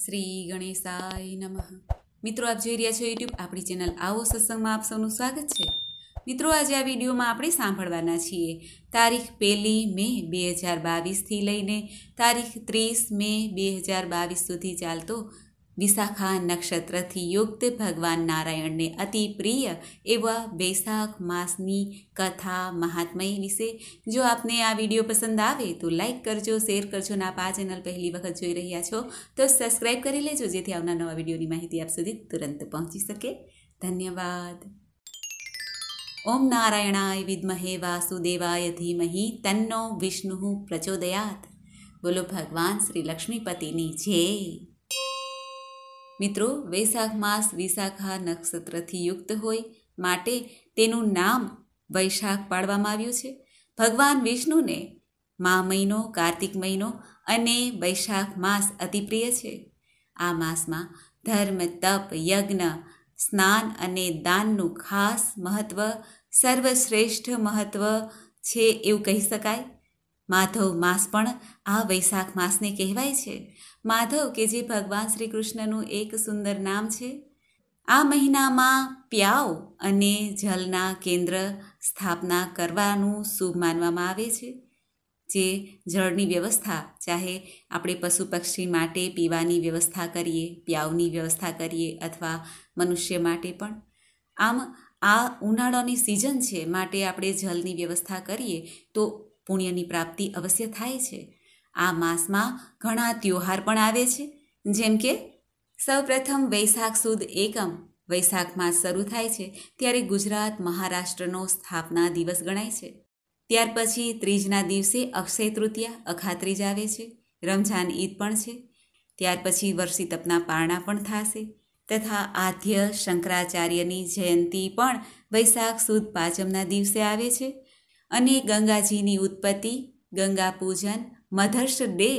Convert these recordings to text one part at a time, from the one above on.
શ્રી ગણેશાય નમઃ। મિત્રો, આપ જોઈ રહ્યા છો યુટ્યુબ આપણી ચેનલ આવો સત્સંગમાં આપ સૌનું સ્વાગત છે। મિત્રો, આજે આ વિડીયોમાં આપણે સાંભળવાના છીએ તારીખ 1 મે 2022થી લઈને તારીખ 30 મે 2022 સુધી ચાલતો વિશાખા નક્ષત્રથી યુક્ત ભગવાન નારાયણને અતિ પ્રિય એવા વૈશાખ માસની કથા મહાત્મય વિશે। જો આપને આ વિડીયો પસંદ આવે તો લાઈક કરજો, શેર કરજો અને આપ આ ચેનલ પહેલી વખત જોઈ રહ્યા છો તો સબસ્ક્રાઈબ કરી લેજો, જેથી આવનાર નવા વિડીયોની માહિતી આપ સુધી તુરંત પહોંચી શકે। ધન્યવાદ। ઓમ નારાયણાય વિદ્મહે વાસુદેવાય ધીમહિ તન્નો વિષ્ણુ પ્રચોદયાત। બોલો ભગવાન શ્રી લક્ષ્મીપતિની જય। મિત્રો, વૈશાખ માસ વિશાખા નક્ષત્રથી યુક્ત હોય માટે તેનું નામ વૈશાખ પાડવામાં આવ્યું છે। ભગવાન વિષ્ણુને મા મહિનો, કાર્તિક મહિનો અને વૈશાખ માસ અતિપ્રિય છે। આ માસમાં ધર્મ, તપ, યજ્ઞ, સ્નાન અને દાનનું ખાસ મહત્વ, સર્વશ્રેષ્ઠ મહત્વ છે એવું કહી શકાય। માધવ માસ પણ આ વૈશાખ માસને કહેવાય છે। માધવ કે જે ભગવાન શ્રી કૃષ્ણનું એક સુંદર નામ છે। આ મહિનામાં પ્યાવ અને જલના કેન્દ્ર સ્થાપના કરવાનું શુભ માનવામાં આવે છે। જે જળની વ્યવસ્થા, ચાહે આપણે પશુ પક્ષી માટે પીવાની વ્યવસ્થા કરીએ, પ્યાવની વ્યવસ્થા કરીએ અથવા મનુષ્ય માટે પણ। આમ આ ઉનાળાની સિઝન છે માટે આપણે જલની વ્યવસ્થા કરીએ તો પુણ્યની પ્રાપ્તિ અવશ્ય થાય છે। આ માસમાં ઘણા ત્યોહાર પણ આવે છે, જેમ કે સૌપ્રથમ વૈશાખ સુદ એકમ વૈશાખ માસ શરૂ થાય છે ત્યારે ગુજરાત મહારાષ્ટ્રનો સ્થાપના દિવસ ગણાય છે। ત્યાર પછી ત્રીજના દિવસે અક્ષય તૃતીયા અખાત્રીજ આવે છે। રમઝાન ઈદ પણ છે। ત્યાર પછી વર્ષી તપના પારણા પણ થશે તથા આદ્ય શંકરાચાર્યની જયંતિ પણ વૈશાખ સુદ પાંચમના દિવસે આવે છે। અને ગંગાજીની ઉત્પત્તિ, ગંગા પૂજન, મધર્સ ડે,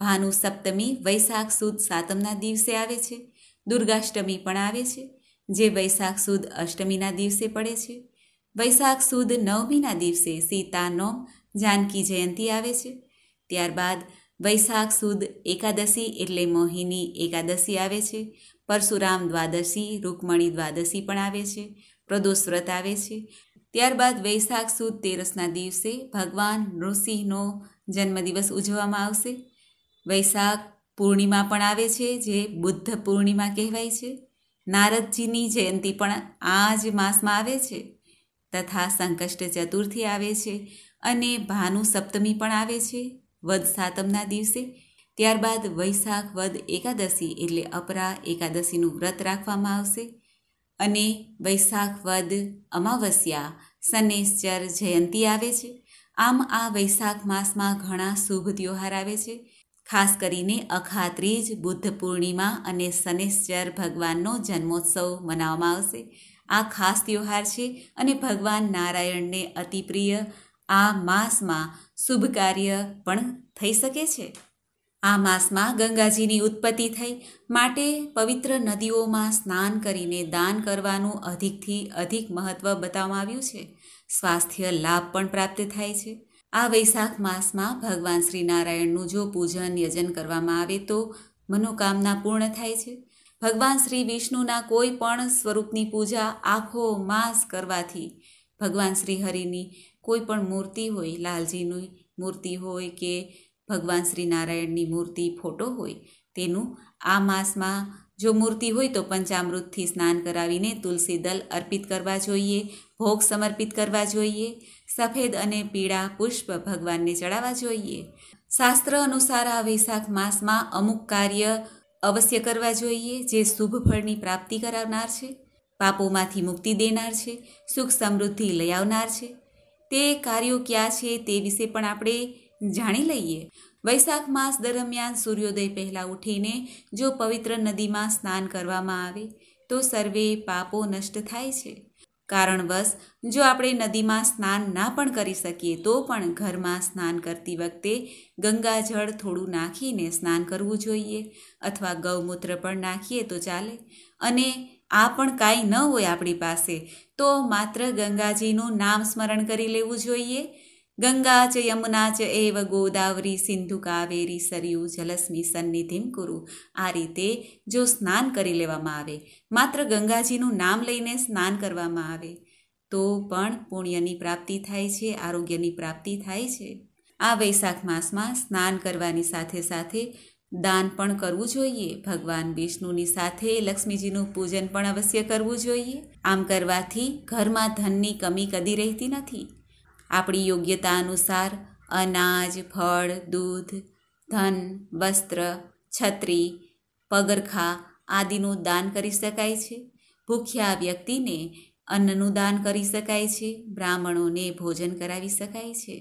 ભાનુ સપ્તમી વૈશાખ સુદ સાતમના દિવસે આવે છે। દુર્ગાષ્ટમી પણ આવે છે, જે વૈશાખ સુદ અષ્ટમીના દિવસે પડે છે। વૈશાખ સુદ નવમીના દિવસે સીતા નોમ, જાનકી જયંતિ આવે છે। ત્યારબાદ વૈશાખ સુદ એકાદશી એટલે મોહિની એકાદશી આવે છે। પરશુરામ દ્વાદશી, રૂકમણી દ્વાદશી પણ આવે છે। પ્રદોષ વ્રત આવે છે। ત્યારબાદ વૈશાખ સુદ 13ના દિવસે ભગવાન નૃસિંહનો જન્મદિવસ ઉજવવામાં આવશે। વૈશાખ પૂર્ણિમા પણ આવે છે, જે બુદ્ધ પૂર્ણિમા કહેવાય છે। નારદજીની જયંતિ પણ આ જ માસમાં આવે છે તથા સંકષ્ટ ચતુર્થી આવે છે અને ભાનુ સપ્તમી પણ આવે છે વદ સાતમના દિવસે। ત્યારબાદ વૈશાખ વદ એકાદશી એટલે અપરા એકાદશીનું વ્રત રાખવામાં આવશે અને વૈશાખ વદ અમાવસ્યા શનૈશ્ચર જયંતિ આવે છે। આમ આ વૈશાખ માસમાં ઘણા શુભ ત્યોહાર આવે છે। ખાસ કરીને અખાત્રીજ, બુદ્ધ પૂર્ણિમા અને શનૈશ્ચર ભગવાનનો જન્મોત્સવ મનાવવામાં આવશે। આ ખાસ ત્યોહાર છે અને ભગવાન નારાયણને અતિપ્રિય આ માસમાં શુભ કાર્ય પણ થઈ શકે છે। આ માસમાં ગંગાજીની ઉત્પત્તિ થઈ માટે પવિત્ર નદીઓમાં સ્નાન કરીને દાન કરવાનું અધિકથી અધિક મહત્વ બતાવવામાં આવ્યું છે। સ્વાસ્થ્ય લાભ પણ પ્રાપ્ત થાય છે। આ વૈશાખ માસમાં ભગવાન શ્રી નારાયણનું જો પૂજન યજન કરવામાં આવે તો મનોકામના પૂર્ણ થાય છે। ભગવાન શ્રી વિષ્ણુના કોઈ પણ સ્વરૂપની પૂજા આખો માસ કરવાથી ભગવાન શ્રી હરિની કોઈ પણ મૂર્તિ હોય, લાલજીની મૂર્તિ હોય કે ભગવાન શ્રી નારાયણની મૂર્તિ, ફોટો હોય, તેનું આ માસમાં જો મૂર્તિ હોય તો પંચામૃતથી સ્નાન કરાવીને તુલસી દલ અર્પિત કરવા જોઈએ, ભોગ સમર્પિત કરવા જોઈએ, સફેદ અને પીળા પુષ્પ ભગવાનને ચડાવવા જોઈએ। શાસ્ત્ર અનુસાર આ વૈશાખ માસમાં અમુક કાર્ય અવશ્ય કરવા જોઈએ જે શુભ ફળની પ્રાપ્તિ કરાવનાર છે, પાપોમાંથી મુક્તિ દેનાર છે, સુખ સમૃદ્ધિ લઈ આવનાર છે। તે કાર્યો ક્યાં છે તે વિશે પણ આપણે જાણી લઈએ। વૈશાખ માસ દરમિયાન સૂર્યોદય પહેલાં ઉઠીને જો પવિત્ર નદીમાં સ્નાન કરવામાં આવે તો સર્વે પાપો નષ્ટ થાય છે। કારણવશ જો આપણે નદીમાં સ્નાન ના પણ કરી શકીએ તો પણ ઘરમાં સ્નાન કરતી વખતે ગંગાજળ થોડું નાખીને સ્નાન કરવું જોઈએ અથવા ગૌમૂત્ર પણ નાખીએ તો ચાલે। અને આ પણ કાંઈ ન હોય આપણી પાસે તો માત્ર ગંગાજીનું નામ સ્મરણ કરી લેવું જોઈએ ગંગા ચ યમુના ચ એવ ગોદાવરી સિંધુ કાવેરી સરયુ જલસ્મી સન્નિધિમ કુરુ. આ રીતે જો સ્નાન કરી લેવામાં આવે, માત્ર ગંગાજીનું નામ લઈને સ્નાન કરવામાં આવે તો પણ પુણ્યની પ્રાપ્તિ થાય છે, આરોગ્યની પ્રાપ્તિ થાય છે. આ વૈશાખ માસમાં સ્નાન કરવાની સાથે સાથે દાન પણ કરવું જોઈએ. ભગવાન વિષ્ણુની સાથે લક્ષ્મીજીનું પૂજન પણ અવશ્ય કરવું જોઈએ. આમ કરવાથી ઘરમાં ધનની કમી કદી રહેતી નથી. આપણી યોગ્યતા અનુસાર અનાજ, ફળ, દૂધ, ધન, વસ્ત્ર, છત્રી, પગરખા આદિનું દાન કરી શકાય છે. ભૂખ્યા વ્યક્તિને અન્નનું દાન કરી શકાય છે. બ્રાહ્મણોને ભોજન કરાવી શકાય છે.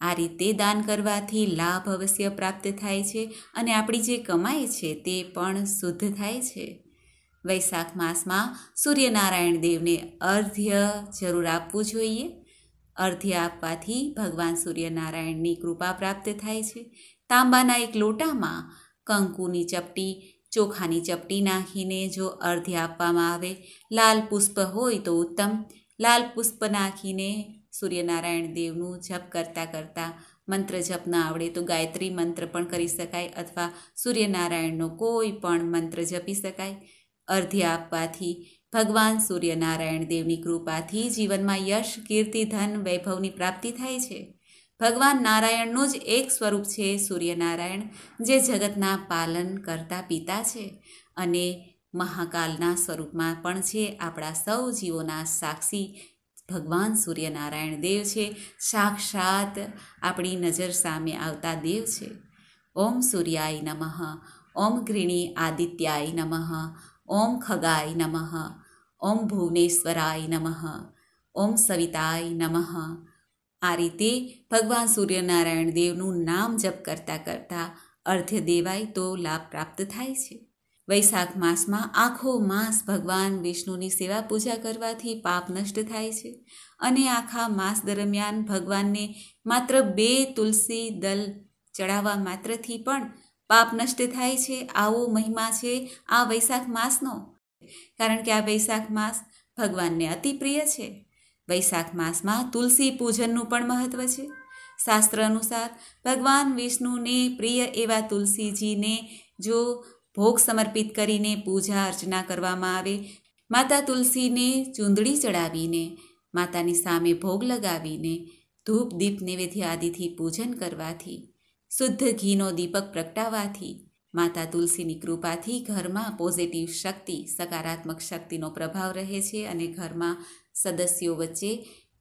આ રીતે દાન કરવાથી લાભ અવશ્ય પ્રાપ્ત થાય છે અને આપણી જે કમાઈ છે તે પણ શુદ્ધ થાય છે. વૈશાખ માસમાં સૂર્યનારાયણ દેવને અર્ધ્ય જરૂર આપવું જોઈએ. અર્ધ્ય આપવાથી ભગવાન સૂર્યનારાયણની કૃપા પ્રાપ્ત થાય છે. તાંબાના એક લોટામાં કંકુની ચપટી, ચોખાની ચપટી નાખીને જો અર્ધ્ય આપવામાં આવે, લાલ પુષ્પ હોય તો ઉત્તમ. લાલ પુષ્પ નાખીને સૂર્યનારાયણ દેવનું જપ કરતાં કરતાં, મંત્ર જપ ન આવડે તો ગાયત્રી મંત્ર પણ કરી શકાય અથવા સૂર્યનારાયણનો કોઈ પણ મંત્ર જપી શકાય. અર્ધ્ય આપવાથી ભગવાન સૂર્યનારાયણ દેવની કૃપાથી જીવનમાં યશ, કીર્તિ, ધન, વૈભવની પ્રાપ્તિ થાય છે. ભગવાન નારાયણનું જ એક સ્વરૂપ છે સૂર્યનારાયણ, જે જગતના પાલન કરતા પિતા છે અને મહાકાલના સ્વરૂપમાં પણ છે. આપણા સૌ જીવોના સાક્ષી ભગવાન સૂર્યનારાયણ દેવ છે. સાક્ષાત આપણી નજર સામે આવતા દેવ છે. ઓમ સૂર્યાય નમઃ, ઓમ ઘૃણી આદિત્યાય નમઃ, ઓમ ખગાય નમઃ, ઓમ ભુવનેશ્વરાય નમઃ, ઓમ સવિતાય નમઃ. આ રીતે ભગવાન સૂર્યનારાયણ દેવનું નામ જપ કરતાં કરતાં અર્ધ્ય દેવાય તો લાભ પ્રાપ્ત થાય છે. વૈશાખ માસમાં આખો માસ ભગવાન વિષ્ણુની સેવા પૂજા કરવાથી પાપ નષ્ટ થાય છે અને આખા માસ દરમિયાન ભગવાનને માત્ર 2 તુલસી દલ ચડાવવા માત્રથી પણ પાપ નષ્ટ થાય છે. આવો મહિમા છે આ વૈશાખ માસનો, કારણ કે આ વૈશાખ માસ ભગવાનને અતિ પ્રિય છે. વૈશાખ માસમાં તુલસી પૂજનનું પણ મહત્વ છે. શાસ્ત્ર અનુસાર ભગવાન વિષ્ણુને પ્રિય એવા તુલસીજીને જો ભોગ સમર્પિત કરીને પૂજા અર્ચના કરવામાં આવે, માતા તુલસીને ચૂંદડી ચડાવીને, માતાની સામે ભોગ લગાવીને, ધૂપ દીપ નૈવેદ્ય આદિથી પૂજન કરવાથી, શુદ્ધ ઘીનો દીપક પ્રગટાવવાથી, માતા તુલસીની કૃપાથી ઘરમાં પોઝિટિવ શક્તિ, સકારાત્મક શક્તિનો પ્રભાવ રહે છે અને ઘરમાં સદસ્યો વચ્ચે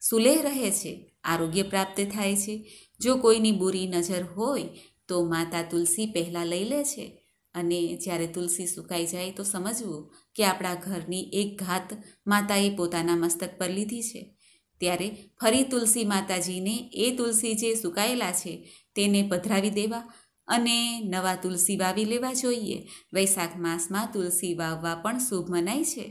સુલેહ રહે છે, આરોગ્ય પ્રાપ્ત થાય છે. જો કોઈની બુરી નજર હોય તો માતા તુલસી પહેલાં લઈ લે છે અને જ્યારે તુલસી સુકાઈ જાય તો સમજવું કે આપણા ઘરની એક ઘાત માતાએ પોતાના મસ્તક પર લીધી છે. ત્યારે ફરી તુલસી માતાજીને એ તુલસી જે સુકાયેલા છે તેને પધરાવી દેવા અને નવા તુલસી વાવી લેવા જોઈએ. વૈશાખ માસમાં તુલસી વાવવા પણ શુભ મનાય છે.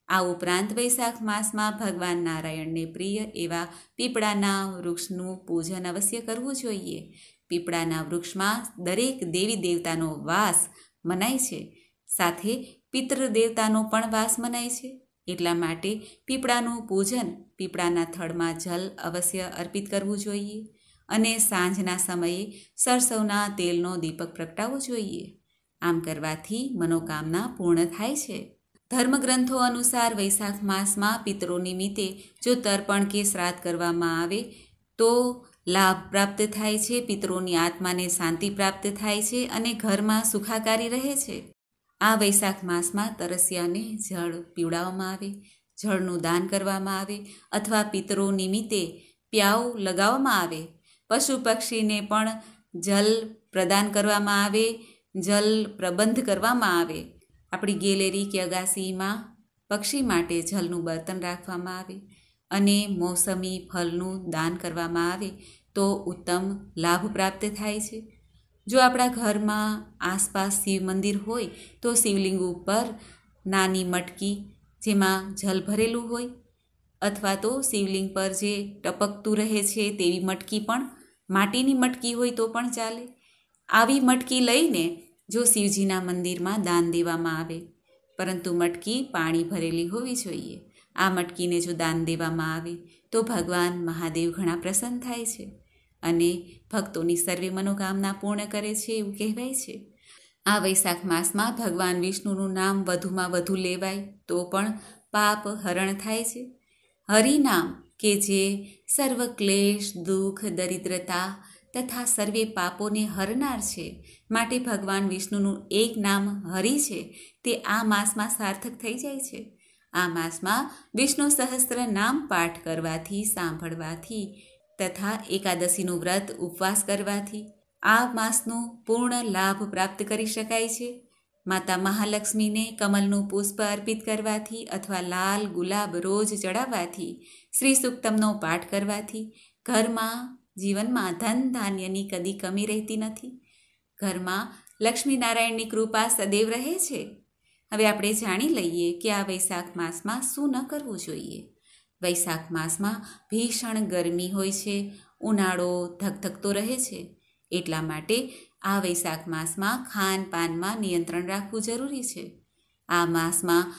આ ઉપરાંત વૈશાખ માસમાં ભગવાન નારાયણને પ્રિય એવા પીપળાના વૃક્ષનું પૂજન અવશ્ય કરવું જોઈએ. પીપળાના વૃક્ષમાં દરેક દેવી દેવતાનો વાસ મનાય છે, સાથે પિતૃ દેવતાનો પણ વાસ મનાય છે. એટલા માટે પીપળાનું પૂજન, પીપળાના થડમાં જલ અવશ્ય અર્પિત કરવું જોઈએ અને સાંજના સમયે સરસવના તેલનો દીપક પ્રગટાવવો જોઈએ. આમ કરવાથી મનોકામના પૂર્ણ થાય છે. ધર્મગ્રંથો અનુસાર વૈશાખ માસમાં પિતરો નિમિત્તે જો તર્પણ કે શ્રાદ્ધ કરવામાં આવે તો લાભ પ્રાપ્ત થાય છે, પિતરોની આત્માને શાંતિ પ્રાપ્ત થાય છે અને ઘરમાં સુખાકારી રહે છે. આ વૈશાખ માસમાં તરસ્યાને જળ પીવડાવવામાં આવે, જળનું દાન કરવામાં આવે અથવા પિતરો નિમિત્તે પ્યાવ લગાવવામાં આવે. પશુ પક્ષીને પણ જલ પ્રદાન કરવામાં આવે, જલ પ્રબંધ કરવામાં આવે. આપણી ગેલેરી કે અગાસીમાં પક્ષી માટે જલનું બર્તન રાખવામાં આવે અને મોસમી ફળનું દાન કરવામાં આવે તો ઉત્તમ લાભ પ્રાપ્ત થાય છે. જો આપણા ઘરમાં આસપાસ શિવ મંદિર હોય તો શિવલિંગ ઉપર નાની મટકી જેમાં જલ ભરેલું હોય અથવા તો શિવલિંગ પર જે ટપકતું રહે છે તેવી મટકી પણ, માટીની મટકી હોય તો પણ ચાલે. આવી મટકી લઈને જો શિવજીના મંદિરમાં દાન દેવામાં આવે, પરંતુ મટકી પાણી ભરેલી હોવી જોઈએ. આ મટકીને જો દાન દેવામાં આવે તો ભગવાન મહાદેવ ઘણા પ્રસન્ન થાય છે અને ભક્તોની સર્વે મનોકામના પૂર્ણ કરે છે એવું કહેવાય છે. આ વૈશાખ માસમાં ભગવાન વિષ્ણુનું નામ વધુમાં વધુ લેવાય તો પણ પાપ હરણ થાય છે. હરિનામ કે જે સર્વ ક્લેશ, દુઃખ, દરિદ્રતા તથા સર્વે પાપોને હરનાર છે, માટે ભગવાન વિષ્ણુનું એક નામ હરિ છે તે આ માસમાં સાર્થક થઈ જાય છે. આ માસમાં વિષ્ણુ સહસ્ત્ર નામ પાઠ કરવાથી, સાંભળવાથી તથા એકાદશીનું વ્રત ઉપવાસ કરવાથી આ માસનો પૂર્ણ લાભ પ્રાપ્ત કરી શકાય છે. માતા મહાલક્ષ્મીને કમલનું પુષ્પ અર્પિત કરવાથી અથવા લાલ ગુલાબ રોજ ચડાવવાથી, શ્રી સૂક્તમનો પાઠ કરવાથી ઘરમાં, જીવનમાં ધન ધાન્યની કદી કમી રહેતી નથી. ઘરમાં લક્ષ્મીનારાયણની કૃપા સદૈવ રહે છે. હવે આપણે જાણી લઈએ કે આ વૈશાખ માસમાં શું ન કરવું જોઈએ. વૈશાખ માસમાં ભીષણ ગરમી હોય છે, ઉનાળો ધગધગતો રહે છે. એટલા માટે આ વૈશાખ માસમાં ખાનપાનમાં નિયંત્રણ રાખવું જરૂરી છે. આ માસમાં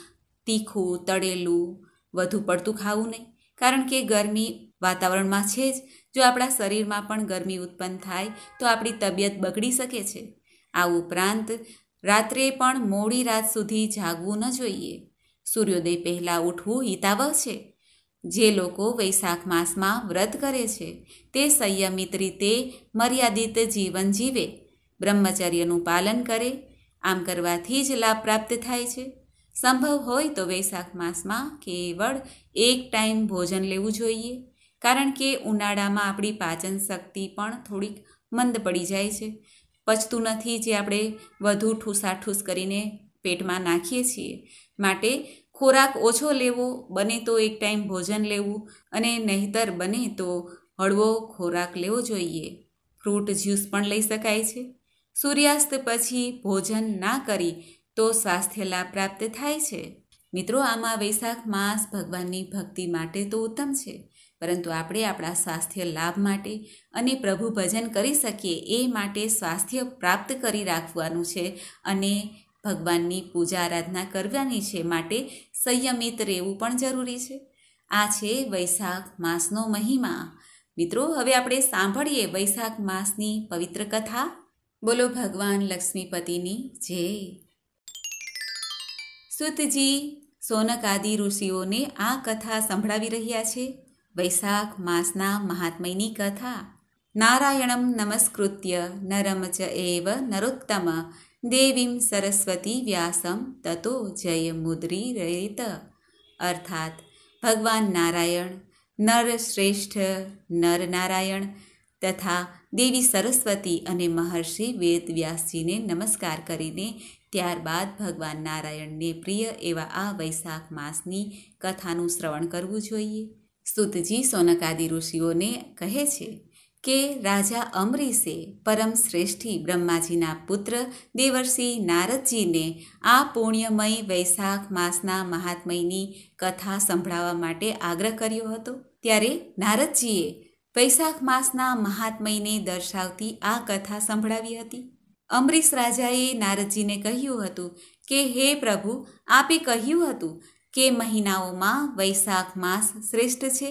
તીખું, તળેલું વધુ પડતું ખાવું નહીં, કારણ કે ગરમી વાતાવરણમાં છે જ. જો આપણા શરીરમાં પણ ગરમી ઉત્પન્ન થાય તો આપણી તબિયત બગડી શકે છે. આ ઉપરાંત રાત્રે પણ મોડી રાત સુધી જાગવું ન જોઈએ. સૂર્યોદય પહેલાં ઉઠવું હિતાવહ છે. જે લોકો વૈશાખ માસમાં વ્રત કરે છે તે સંયમિત રીતે મર્યાદિત જીવન જીવે, બ્રહ્મચર્યનું પાલન કરે. આમ કરવાથી જ લાભ પ્રાપ્ત થાય છે. સંભવ હોય તો વૈશાખ માસમાં કેવળ એક ટાઈમ ભોજન લેવું જોઈએ, કારણ કે ઉનાળામાં આપણી પાચન શક્તિ પણ થોડીક મંદ પડી જાય છે. પચતું નથી જે આપણે વધુ ઠૂસાઠૂસ કરીને પેટમાં નાખીએ છીએ. માટે ખોરાક ઓછો લેવો, બને તો એક ટાઈમ ભોજન લેવું અને નહીંતર બને તો હળવો ખોરાક લેવો જોઈએ. ફ્રૂટ જ્યુસ પણ લઈ શકાય છે. સૂર્યાસ્ત પછી ભોજન ના કરી તો સ્વાસ્થ્ય લાભ પ્રાપ્ત થાય છે. મિત્રો, આમાં વૈશાખ માસ ભગવાનની ભક્તિ માટે તો ઉત્તમ છે, પરંતુ આપણે આપણા સ્વાસ્થ્ય લાભ માટે અને પ્રભુ ભજન કરી શકીએ એ માટે સ્વાસ્થ્ય પ્રાપ્ત કરી રાખવાનું છે અને ભગવાનની પૂજા આરાધના કરવાની છે. માટે સંયમિત રહેવું પણ જરૂરી છે. આ છે વૈશાખ માસનો મહિમા. મિત્રો, હવે આપણે સાંભળીએ વૈશાખ માસની પવિત્ર કથા. બોલો ભગવાન લક્ષ્મીપતિની જય. સુતજી સોનક આદિ ઋષિઓને આ કથા સંભળાવી રહ્યા છે. વૈશાખ માસના મહાત્મ્યની કથા. નારાયણમ નમસ્કૃત્ય નરમ ચ એવ નરોત્તમ દેવીમ સરસ્વતી વ્યાસમ તતો જયમુદ્રીરયેત. અર્થાત ભગવાન નારાયણ, નર શ્રેષ્ઠ નર નારાયણ તથા દેવી સરસ્વતી અને મહર્ષિ વેદવ્યાસજીને નમસ્કાર કરીને ત્યારબાદ ભગવાન નારાયણને પ્રિય એવા આ વૈશાખ માસની કથાનું શ્રવણ કરવું જોઈએ. સુતજી સોનકાદિ ઋષિઓને કહે છે કે રાજા અમરીશે પરમ શ્રેષ્ઠી બ્રહ્માજીના પુત્ર દેવર્ષિ નારદજીને આ પુણ્યમય વૈશાખ માસના મહાત્મ્યની કથા સંભળાવવા માટે આગ્રહ કર્યો હતો. ત્યારે નારદજીએ વૈશાખ માસના મહાત્મ્યને દર્શાવતી આ કથા સંભળાવી હતી. અમરીશ રાજાએ નારદજીને કહ્યું હતું કે હે પ્રભુ, આપે કહ્યું હતું કે મહિનાઓમાં વૈશાખ માસ શ્રેષ્ઠ છે,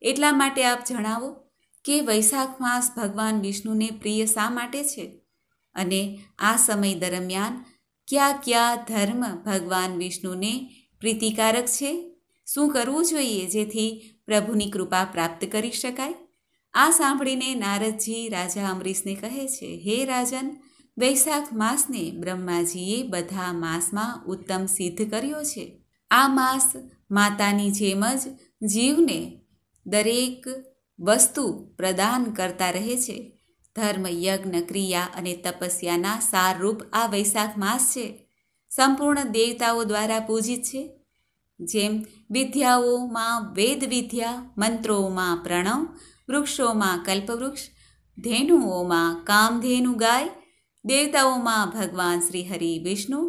એટલા માટે આપ જણાવો કે વૈશાખ માસ ભગવાન વિષ્ણુને પ્રિય શા માટે છે અને આ સમય દરમિયાન કયા કયા ધર્મ ભગવાન વિષ્ણુને પ્રીતિકારક છે? શું કરવું જોઈએ જેથી પ્રભુની કૃપા પ્રાપ્ત કરી શકાય? આ સાંભળીને નારદજી રાજા અમરીશને કહે છે, હે રાજન, વૈશાખ માસને બ્રહ્માજીએ બધા માસમાં ઉત્તમ સિદ્ધ કર્યો છે. આ માસ માતાની જેમ જ જીવને દરેક વસ્તુ પ્રદાન કરતા રહે છે. ધર્મ, યજ્ઞ, ક્રિયા અને તપસ્યાના સારરૂપ આ વૈશાખ માસ છે. સંપૂર્ણ દેવતાઓ દ્વારા પૂજિત છે. જેમ વિદ્યાઓમાં વેદ વિદ્યા, મંત્રોમાં પ્રણવ, વૃક્ષોમાં કલ્પવૃક્ષ, ધેનુઓમાં કામધેનુ ગાય, દેવતાઓમાં ભગવાન શ્રી હરિ વિષ્ણુ,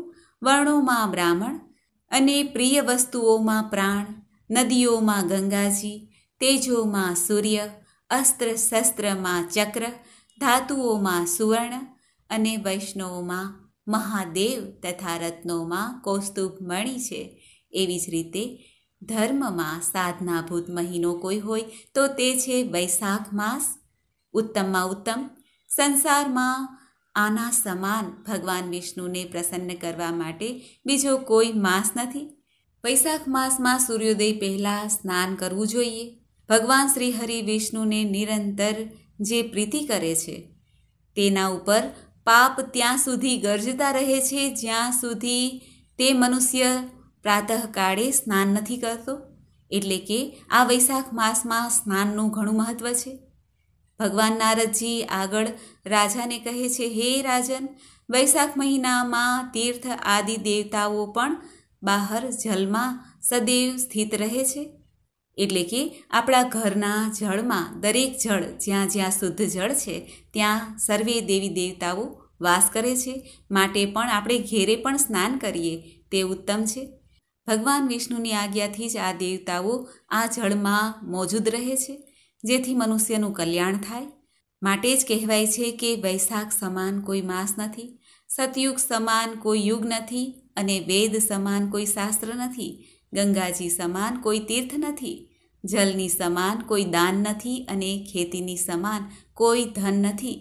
વર્ણોમાં બ્રાહ્મણ અને પ્રિય વસ્તુઓમાં પ્રાણ, નદીઓમાં ગંગાજી, તેજોમાં સૂર્ય, અસ્ત્ર શસ્ત્રમાં ચક્ર, ધાતુઓમાં સુવર્ણ અને વૈષ્ણવોમાં મહાદેવ તથા રત્નોમાં કૌસ્તુભ મણિ છે. એવી જ રીતે ધર્મમાં સાધનાભૂત મહિનો કોઈ હોય તો તે છે વૈશાખ માસ. ઉત્તમમાં ઉત્તમ. સંસારમાં આના સમાન ભગવાન વિષ્ણુને પ્રસન્ન કરવા માટે બીજો કોઈ માસ નથી. વૈશાખ માસમાં સૂર્યોદય પહેલાં સ્નાન કરવું જોઈએ. ભગવાન શ્રી હરિ વિષ્ણુને નિરંતર જે પ્રીતિ કરે છે તેના ઉપર પાપ ત્યાં સુધી ગરજતા રહે છે જ્યાં સુધી તે મનુષ્ય પ્રાતઃકાળે સ્નાન નથી કરતો. એટલે કે આ વૈશાખ માસમાં સ્નાનનું ઘણું મહત્ત્વ છે. ભગવાન નારદજી આગળ રાજાને કહે છે, હે રાજન, વૈશાખ મહિનામાં તીર્થ આદિ દેવતાઓ પણ બહાર જલમાં સદૈવ સ્થિત રહે છે. એટલે કે આપણા ઘરના જળમાં દરેક જળ જ્યાં જ્યાં શુદ્ધ જળ છે ત્યાં સર્વે દેવી દેવતાઓ વાસ કરે છે. માટે પણ આપણે ઘેરે પણ સ્નાન કરીએ તે ઉત્તમ છે. ભગવાન વિષ્ણુની આજ્ઞાથી જ આ દેવતાઓ આ જળમાં મોજૂદ રહે છે, જેથી મનુષ્યનું કલ્યાણ થાય. માટે જ કહેવાય છે કે વૈશાખ સમાન કોઈ માસ નથી, સતયુગ સમાન કોઈ યુગ નથી, અને વેદ સમાન કોઈ શાસ્ત્ર નથી, ગંગાજી સમાન કોઈ તીર્થ નથી, જલની સમાન કોઈ દાન નથી, અને ખેતીની સમાન કોઈ ધન નથી,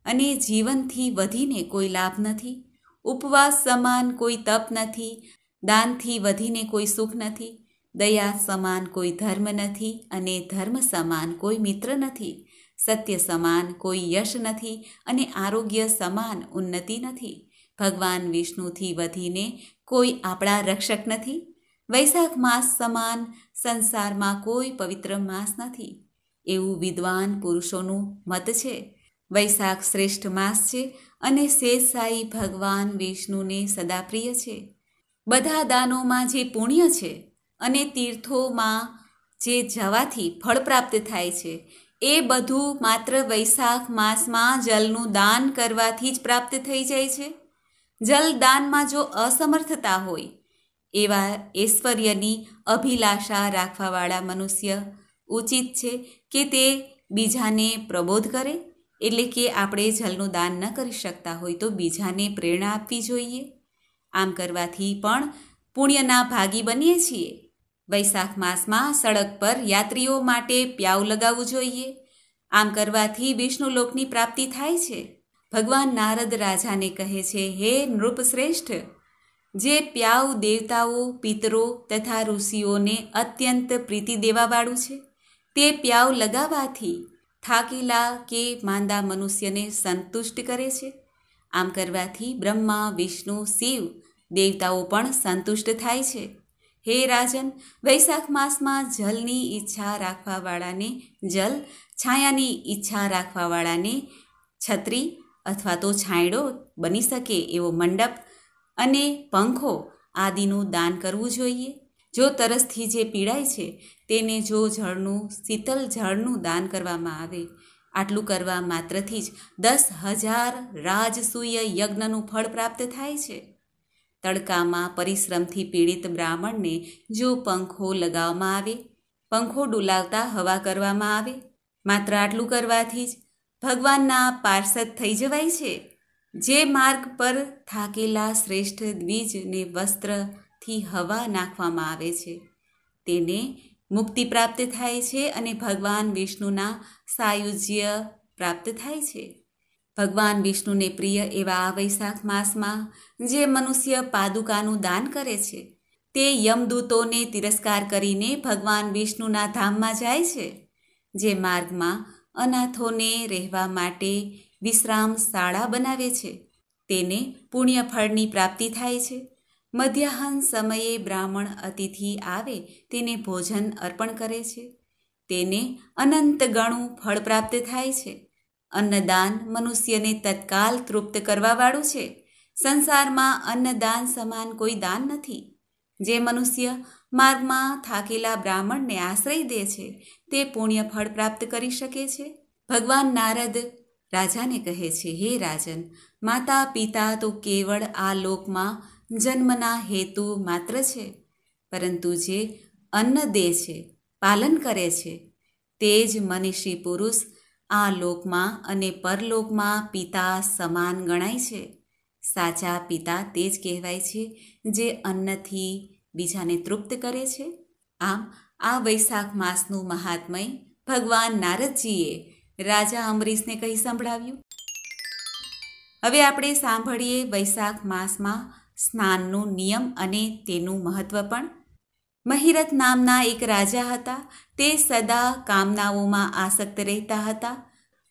અને જીવનથી વધીને કોઈ લાભ નથી. ઉપવાસ સમાન કોઈ તપ નથી, દાનથી વધીને કોઈ સુખ નથી, દયા સમાન કોઈ ધર્મ નથી, અને ધર્મ સમાન કોઈ મિત્ર નથી, સત્ય સમાન કોઈ યશ નથી, અને આરોગ્ય સમાન ઉન્નતિ નથી. ભગવાન વિષ્ણુથી વધીને કોઈ આપણા રક્ષક નથી. વૈશાખ માસ સમાન સંસારમાં કોઈ પવિત્ર માસ નથી, એવું વિદ્વાન પુરુષોનું મત છે. વૈશાખ શ્રેષ્ઠ માસ છે અને શેષશાહી ભગવાન વિષ્ણુને સદા પ્રિય છે. બધા દાનોમાં જે પુણ્ય છે અને તીર્થોમાં જે જવાથી ફળ પ્રાપ્ત થાય છે એ બધું માત્ર વૈશાખ માસમાં જલનું દાન કરવાથી જ પ્રાપ્ત થઈ જાય છે. જલ દાનમાં જો અસમર્થતા હોય એવા ઐશ્વર્યની અભિલાષા રાખવાવાળા મનુષ્ય ઉચિત છે કે તે બીજાને પ્રબોધ કરે. એટલે કે આપણે જલનું દાન ન કરી શકતા હોય તો બીજાને પ્રેરણા આપવી જોઈએ. આમ કરવાથી પણ પુણ્યના ભાગી બનીએ છીએ. વૈશાખ માસમાં સડક પર યાત્રીઓ માટે પ્યાઉ લગાવવું જોઈએ. આમ કરવાથી વિષ્ણુલોકની પ્રાપ્તિ થાય છે. ભગવાન નારદ રાજાને કહે છે, હે નૃપશ્રેષ્ઠ, જે પ્યાઉ દેવતાઓ, પિતરો તથા ઋષિઓને અત્યંત પ્રીતિ દેવાવાળું છે તે પ્યાઉ લગાવવાથી થાકેલા કે માંદા મનુષ્યને સંતુષ્ટ કરે છે. આમ કરવાથી બ્રહ્મા, વિષ્ણુ, શિવ દેવતાઓ પણ સંતુષ્ટ થાય છે. હે રાજન, વૈશાખ માસમાં જલની ઈચ્છા રાખવાવાળાને જલ, છાયાની ઈચ્છા રાખવાવાળાને છત્રી અથવા તો છાંયડો બની શકે એવો મંડપ અને પંખો આદિનું દાન કરવું જોઈએ. જો તરસથી જે પીડાય છે તેને જો જળનું, શીતલ જળનું દાન કરવામાં આવે, આટલું કરવા માત્રથી જ 10,000 રાજસૂય યજ્ઞનું ફળ પ્રાપ્ત થાય છે. તડકામાં પરિશ્રમથી પીડિત બ્રાહ્મણને જો પંખો લગાવવામાં આવે, પંખો ડુલાવતા હવા કરવામાં આવે, માત્ર આટલું કરવાથી જ ભગવાનના પાર્ષદ થઈ જવાય છે. જે માર્ગ પર થાકેલા શ્રેષ્ઠ દ્વિજને વસ્ત્રથી હવા નાખવામાં આવે છે તેને મુક્તિ પ્રાપ્ત થાય છે અને ભગવાન વિષ્ણુના સાયુજ્ય પ્રાપ્ત થાય છે. ભગવાન વિષ્ણુને પ્રિય એવા આ વૈશાખ માસમાં જે મનુષ્ય પાદુકાનું દાન કરે છે તે યમદૂતોને તિરસ્કાર કરીને ભગવાન વિષ્ણુના ધામમાં જાય છે. જે માર્ગમાં અનાથોને રહેવા માટે વિશ્રામ શાળા બનાવે છે તેને પુણ્યફળની પ્રાપ્તિ થાય છે. મધ્યાહન સમયે બ્રાહ્મણ અતિથિ આવે તેને ભોજન અર્પણ કરે છે તેને અનંત ગણું ફળ પ્રાપ્ત થાય છે. અન્નદાન મનુષ્યને તત્કાલ તૃપ્ત કરવાવાળું છે. સંસારમાં અન્નદાન સમાન કોઈ દાન નથી. જે મનુષ્ય માર્ગમાં થાકેલા બ્રાહ્મણને આશ્રય દે છે તે પુણ્ય ફળ પ્રાપ્ત કરી શકે છે. ભગવાન નારદ રાજાને કહે છે, હે રાજન, માતા પિતા તો કેવળ આ લોકમાં જન્મના હેતુ માત્ર છે, પરંતુ જે અન્ન દે છે, પાલન કરે છે તે જ મનીષી પુરુષ આ લોકમાં અને પરલોકમાં પિતા સમાન ગણાય છે. સાચા પિતા તે જ કહેવાય છે જે અન્નથી બીજાને તૃપ્ત કરે છે. આમ આ વૈશાખ માસનું મહાત્મય ભગવાન નારદજીએ રાજા અમરીશને કહી સંભળાવ્યું. હવે આપણે સાંભળીએ વૈશાખ માસમાં સ્નાનનો નિયમ અને તેનું મહત્વ પણ. મહિરથ નામના એક રાજા હતા. તે સદા કામનાઓમાં આસક્ત રહેતા હતા,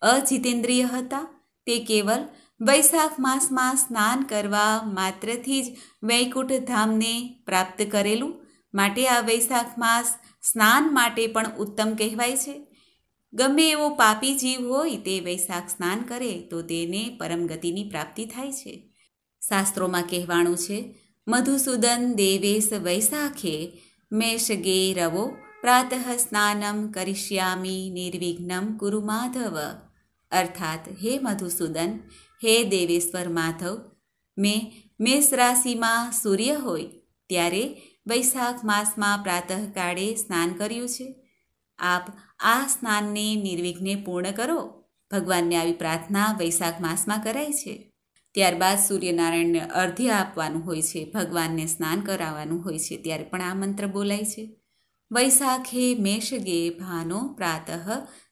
અજિતેન્દ્રિય હતા. તે કેવલ વૈશાખ માસમાં સ્નાન કરવા માત્રથી જ વૈકુંઠ ધામને પ્રાપ્ત કરેલું, માટે આ વૈશાખ માસ સ્નાન માટે પણ ઉત્તમ કહેવાય છે. ગમે એવો પાપી જીવ હોય તે વૈશાખ સ્નાન કરે તો તેને પરમગતિની પ્રાપ્તિ થાય છે. શાસ્ત્રોમાં કહેવાણું છે, મધુસૂદન દેવેશ વૈશાખે મેષગે રવો પ્રાતઃ સ્નાનમ કરિષ્યામી નિર્વિઘ્નમ કુરુ માધવ. અર્થાત, હે મધુસૂદન, હે દેવેશ્વર માધવ, મેષ રાશિમાં સૂર્ય હોય ત્યારે વૈશાખ માસમાં પ્રાતઃકાળે સ્નાન કર્યું છે. આપ આ સ્નાનને નિર્વિઘ્ને પૂર્ણ કરો. ભગવાનને આવી પ્રાર્થના વૈશાખ માસમાં કરાય છે. ત્યારબાદ સૂર્યનારાયણને અર્ધ્ય આપવાનું હોય છે, ભગવાનને સ્નાન કરાવવાનું હોય છે, ત્યારે પણ આ મંત્ર બોલાય છે. વૈશાખે મેષગે ભાનો પ્રાતઃ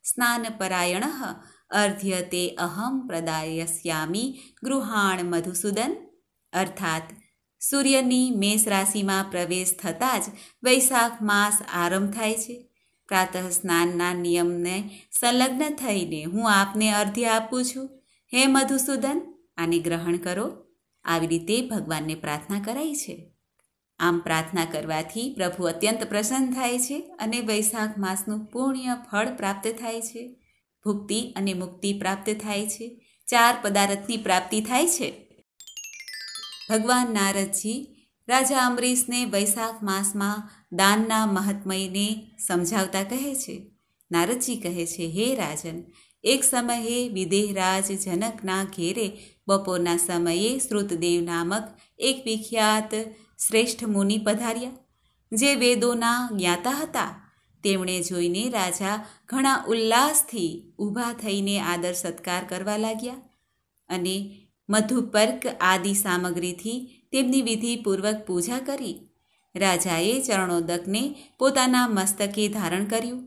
સ્નાનપરાયણ અર્ધ્યતે અહમ પ્રદાયસ્યામી ગૃહાણ મધુસૂદન. અર્થાત, સૂર્યની મેષ રાશિમાં પ્રવેશ થતાં જ વૈશાખ માસ આરંભ થાય છે. પ્રાતઃ સ્નાનના નિયમને સંલગ્ન થઈને હું આપને અર્ધ્ય આપું છું. હે મધુસૂદન, આને ગ્રહણ કરો. આવી રીતે ભગવાનને પ્રાર્થના કરાઈ છે. આમ પ્રાર્થના કરવાથી પ્રભુ અત્યંત પ્રસન્ન થાય છે અને વૈશાખ માસનું પુણ્ય ફળ પ્રાપ્ત થાય છે. ભુક્તિ અને મુક્તિ પ્રાપ્ત થાય છે. 4 પદાર્થની પ્રાપ્તિ થાય છે. ભગવાન નારદજી રાજા અમરીશને વૈશાખ માસમાં દાનના મહાત્મ્યને સમજાવતા કહે છે. નારદજી કહે છે, હે રાજન, એક સમયે વિદેહરાજ જનકના ઘેરે બપોરના સમયે શ્રુતદેવ નામક એક વિખ્યાત શ્રેષ્ઠ મુનિ પધાર્યા, જે વેદોના જ્ઞાતા હતા. તેમણે જોઈને રાજા ઘણા ઉલ્લાસથી ઊભા થઈને આદર સત્કાર કરવા લાગ્યા અને મધુપર્ક આદિ સામગ્રીથી તેમની વિધિપૂર્વક પૂજા કરી. રાજાએ ચરણોદકને પોતાના મસ્તકે ધારણ કર્યું.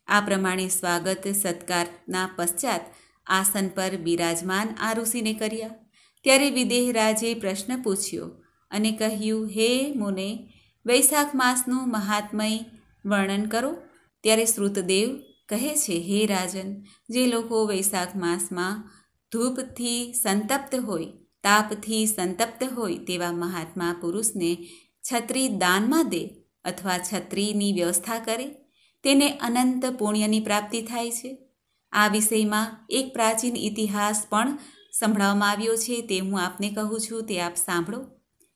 આ પ્રમાણે સ્વાગત સત્કારના પશ્ચાત આસન પર બિરાજમાન આ ઋષિને કર્યા. ત્યારે વિદેહરાજે પ્રશ્ન પૂછ્યો અને કહ્યું, હે મુને, વૈશાખ માસનું મહાત્મય વર્ણન કરો. ત્યારે શ્રુતદેવ કહે છે, હે રાજન, જે લોકો વૈશાખ માસમાં ધૂપથી સંતપ્ત હોય, તાપથી સંતપ્ત હોય તેવા મહાત્મા પુરુષને છત્રી દાનમાં દે અથવા છત્રીની વ્યવસ્થા કરે, તેને અનંત પુણ્યની પ્રાપ્તિ થાય છે. આ વિષયમાં એક પ્રાચીન ઇતિહાસ પણ સંભળાવવામાં આવ્યો છે, તે હું આપને કહું છું, તે આપ સાંભળો.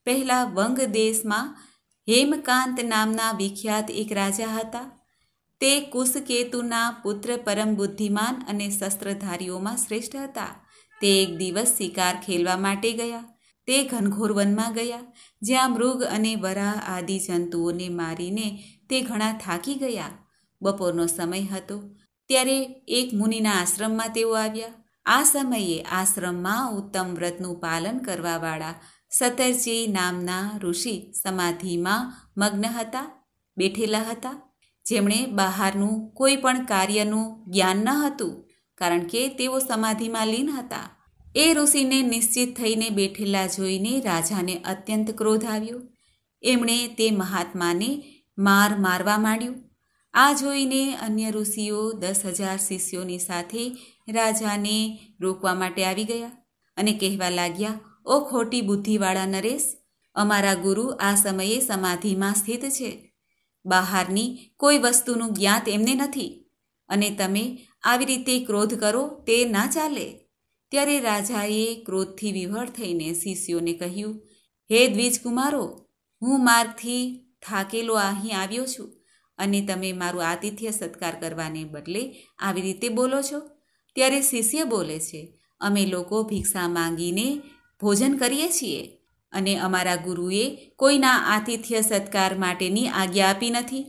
પહેલાં વંગ દેશમાં હેમકાંત નામના વિખ્યાત એક રાજા હતા. તે કુશકેતુના પુત્ર પરમ બુદ્ધિમાન અને શસ્ત્રધારીઓમાં શ્રેષ્ઠ હતા. તે એક દિવસ શિકાર ખેલવા માટે ગયા. તે ઘનઘોર વનમાં ગયા, જ્યાં મૃગ અને વરાહ આદિ જંતુઓને મારીને તે ઘણા થાકી ગયા. બપોરનો સમય હતો. ત્યારે એક મુનિના આશ્રમમાં તેઓ આવ્યા. આ સમયે આશ્રમમાં ઉત્તમ વ્રતનું પાલન કરવાવાળા સતરજી નામના ઋષિ સમાધિમાં મગ્ન હતા, બેઠેલા હતા. જેમણે બહારનું કોઈ પણ કાર્યનું જ્ઞાન ન હતું, કારણ કે તેઓ સમાધિમાં લીન હતા. એ ઋષિને નિશ્ચિત થઈને બેઠેલા જોઈને રાજાને અત્યંત ક્રોધ આવ્યો. એમણે તે મહાત્માને મારવા માંડ્યું. આ જોઈને અન્ય ઋષિઓ 10,000 શિષ્યોની સાથે રાજાને રોકવા માટે આવી ગયા અને કહેવા લાગ્યા, ઓ ખોટી બુદ્ધિવાળા નરેશ, અમારા ગુરુ આ સમયે સમાધિમાં સ્થિત છે. બહારની કોઈ વસ્તુનું જ્ઞાત એમને નથી અને તમે આવી રીતે ક્રોધ કરો તે ના ચાલે. ત્યારે રાજાએ ક્રોધથી વિવળ થઈને શિષ્યોને કહ્યું, હે દ્વિજકુમારો, હું માર્ગથી થાકેલો અહીં આવ્યો છું અને તમે મારું આતિથ્ય સત્કાર કરવાને બદલે આવી રીતે બોલો છો. ત્યારે શિષ્ય બોલે છે, અમે લોકો ભિક્ષા માંગીને ભોજન કરીએ છીએ અને અમારા ગુરુએ કોઈના આતિથ્ય સત્કાર માટેની આજ્ઞા આપી નથી.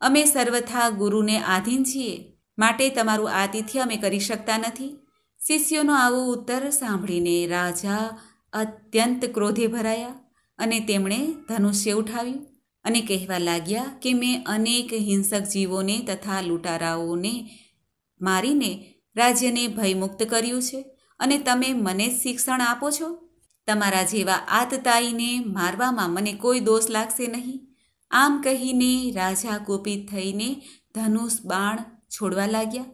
અમે સર્વથા ગુરુને આધીન છીએ, માટે તમારું આતિથ્ય અમે કરી શકતા નથી. શિષ્યોનો આવો ઉત્તર સાંભળીને રાજા અત્યંત ક્રોધે ભરાયા અને તેમણે ધનુષ્ય ઉઠાવ્યું અને કહેવા લાગ્યા કે મેં અનેક હિંસક જીવોને તથા લૂંટારાઓને મારીને રાજ્યને ભયમુક્ત કર્યું છે અને તમે મને જ શિક્ષણ આપો છો? તમારા જેવા આતતાઈને મારવામાં મને કોઈ દોષ લાગશે નહીં. આમ કહીને રાજા કોપિત થઈને ધનુષ બાણ છોડવા લાગ્યા.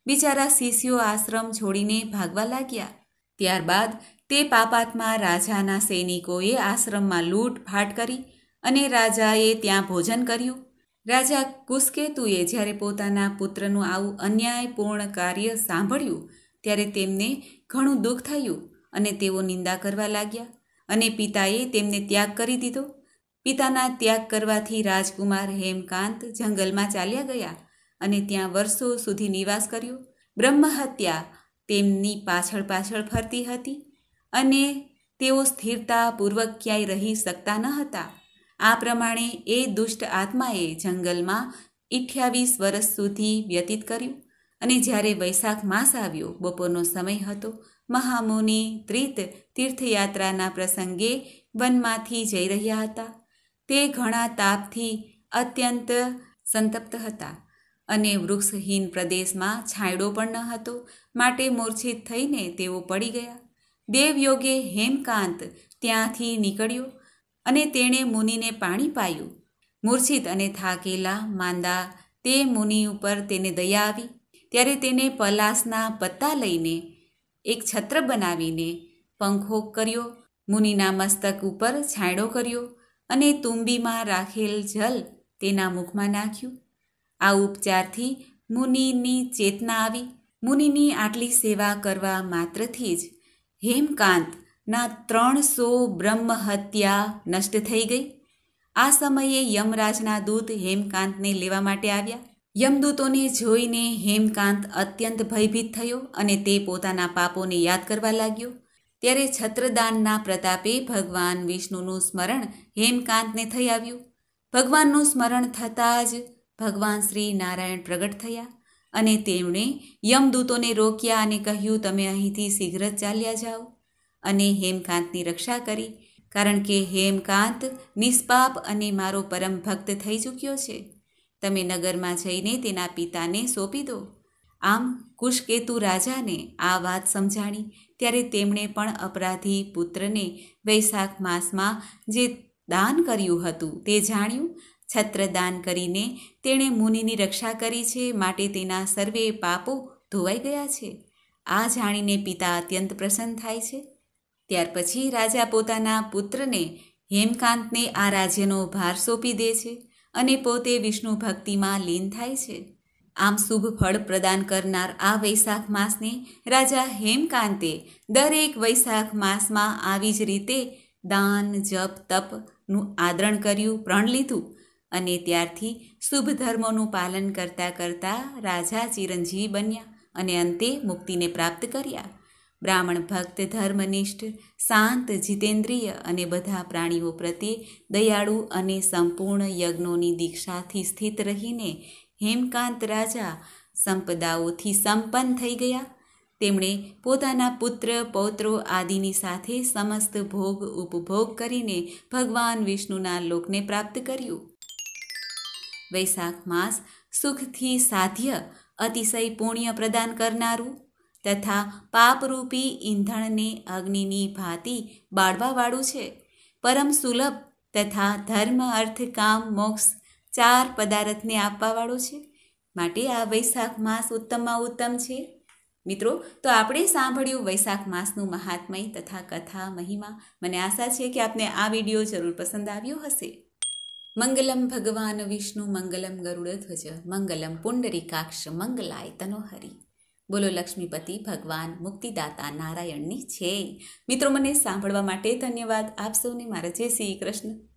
બિચારા શિષ્યો આશ્રમ છોડીને ભાગવા લાગ્યા. ત્યારબાદ તે પાપાત્મા રાજાના સૈનિકોએ આશ્રમમાં લૂંટફાટ કરી અને રાજાએ ત્યાં ભોજન કર્યું. રાજા કુશકેતુએ જ્યારે પોતાના પુત્રનું આવું અન્યાયપૂર્ણ કાર્ય સાંભળ્યું ત્યારે તેમને ઘણું દુઃખ થયું અને તેઓ નિંદા કરવા લાગ્યા અને પિતાએ તેમને ત્યાગ કરી દીધો. પિતાના ત્યાગ કરવાથી રાજકુમાર હેમકાંત જંગલમાં ચાલ્યા ગયા અને ત્યાં વર્ષો સુધી નિવાસ કર્યો. બ્રહ્મહત્યા તેમની પાછળ પાછળ ફરતી હતી અને તેઓ સ્થિરતાપૂર્વક ક્યાંય રહી શકતા ન હતા. આ પ્રમાણે એ દુષ્ટ આત્માએ જંગલમાં 28 વર્ષ સુધી વ્યતીત કર્યું અને જ્યારે વૈશાખ માસ આવ્યો, બપોરનો સમય હતો, મહામુનિ ત્રિત તીર્થયાત્રાના પ્રસંગે વનમાંથી જઈ રહ્યા હતા. તે ઘણા તાપથી અત્યંત સંતપ્ત હતા અને વૃક્ષહીન પ્રદેશમાં છાંયડો પણ ન હતો, માટે મૂર્છિત થઈને તેઓ પડી ગયા. દેવયોગે હેમકાંત ત્યાંથી નીકળ્યો અને તેણે મુનિને પાણી પાયું. મૂર્છિત અને થાકેલા માંદા તે મુનિ ઉપર તેને દયા આવી. ત્યારે તેને પલાસના પત્તા લઈને એક છત્ર બનાવીને પંખો કર્યો, મુનિના મસ્તક ઉપર છાંયડો કર્યો અને તુંબીમાં રાખેલ જલ તેના મુખમાં નાખ્યું. આ ઉપચારથી મુનિની ચેતના આવી. મુનિની આટલી સેવા કરવા માત્રથી જ હેમકાંતના 300 બ્રહ્મહત્યા નષ્ટ થઈ ગઈ. આ સમયે યમરાજના દૂત હેમકાંતને લેવા માટે આવ્યા. યમદૂતોને જોઈને હેમકાંત અત્યંત ભયભીત થયો અને તે પોતાના પાપોને યાદ કરવા લાગ્યો. ત્યારે છત્રદાનના પ્રતાપે ભગવાન વિષ્ણુનું સ્મરણ હેમકાંતને થઈ આવ્યું. ભગવાનનું સ્મરણ થતાં જ ભગવાન શ્રી નારાયણ પ્રગટ થયા અને તેમણે યમદૂતોને રોક્યા અને કહ્યું, તમે અહીંથી શીઘ્ર જ ચાલ્યા જાઓ. અને હેમકાંતની રક્ષા કરી, કારણ કે હેમકાંત નિષ્પાપ અને મારો પરમ ભક્ત થઈ ચૂક્યો છે. તમે નગરમાં જઈને તેના પિતાને સોંપી દો. આમ કુશકેતુ રાજાને આ વાત સમજાણી. ત્યારે તેમણે પણ અપરાધી પુત્રને વૈશાખ માસમાં જે દાન કર્યું હતું તે જાણ્યું. છત્રદાન કરીને તેણે મુનિની રક્ષા કરી છે, માટે તેના સર્વે પાપો ધોવાઈ ગયા છે. આ જાણીને પિતા અત્યંત પ્રસન્ન થાય છે. ત્યાર પછી રાજા પોતાના પુત્રને હેમકાંતને આ રાજ્યનો ભાર સોંપી દે છે અને પોતે વિષ્ણુ ભક્તિમાં લીન થાય છે. આમ શુભ ફળ પ્રદાન કરનાર આ વૈશાખ માસને રાજા હેમકાંતે દરેક વૈશાખ માસમાં આવી જ રીતે દાન, જપ, તપનું આદરણ કર્યું, પ્રણ લીધું અને ત્યારથી શુભ ધર્મોનું પાલન કરતાં કરતાં રાજા ચિરંજીવી બન્યા અને અંતે મુક્તિને પ્રાપ્ત કર્યા. બ્રાહ્મણ ભક્ત, ધર્મનિષ્ઠ, શાંત, જીતેન્દ્રિય અને બધા પ્રાણીઓ પ્રત્યે દયાળુ અને સંપૂર્ણ યજ્ઞોની દીક્ષાથી સ્થિત રહીને હેમકાંત રાજા સંપદાઓથી સંપન્ન થઈ ગયા. તેમણે પોતાના પુત્ર, પૌત્રો આદિની સાથે સમસ્ત ભોગ ઉપભોગ કરીને ભગવાન વિષ્ણુના લોકને પ્રાપ્ત કર્યું. વૈશાખ માસ સુખથી સાધ્ય, અતિશય પુણ્ય પ્રદાન કરનારું તથા પાપરૂપી ઈંધણને અગ્નિની ભાંતિ બાળવાવાળું છે. પરમ સુલભ તથા ધર્મ, અર્થ, કામ, મોક્ષ 4 પદાર્થને આપવાવાળો છે. માટે આ વૈશાખ માસ ઉત્તમમાં ઉત્તમ છે. મિત્રો, તો આપણે સાંભળ્યું વૈશાખ માસનું મહાત્મય તથા કથા, મહિમા. મને આશા છે કે આપને આ વિડીયો જરૂર પસંદ આવ્યો હશે. મંગલમ ભગવાન વિષ્ણુ, મંગલમ ગરુડધ્વજ, મંગલમ પુંડરીકાક્ષ, મંગલાય તનોહરી. બોલો લક્ષ્મીપતિ ભગવાન મુક્તિદાતા નારાયણની છે. મિત્રો, મને સાંભળવા માટે ધન્યવાદ. આપ સૌને મારા જય શ્રી કૃષ્ણ.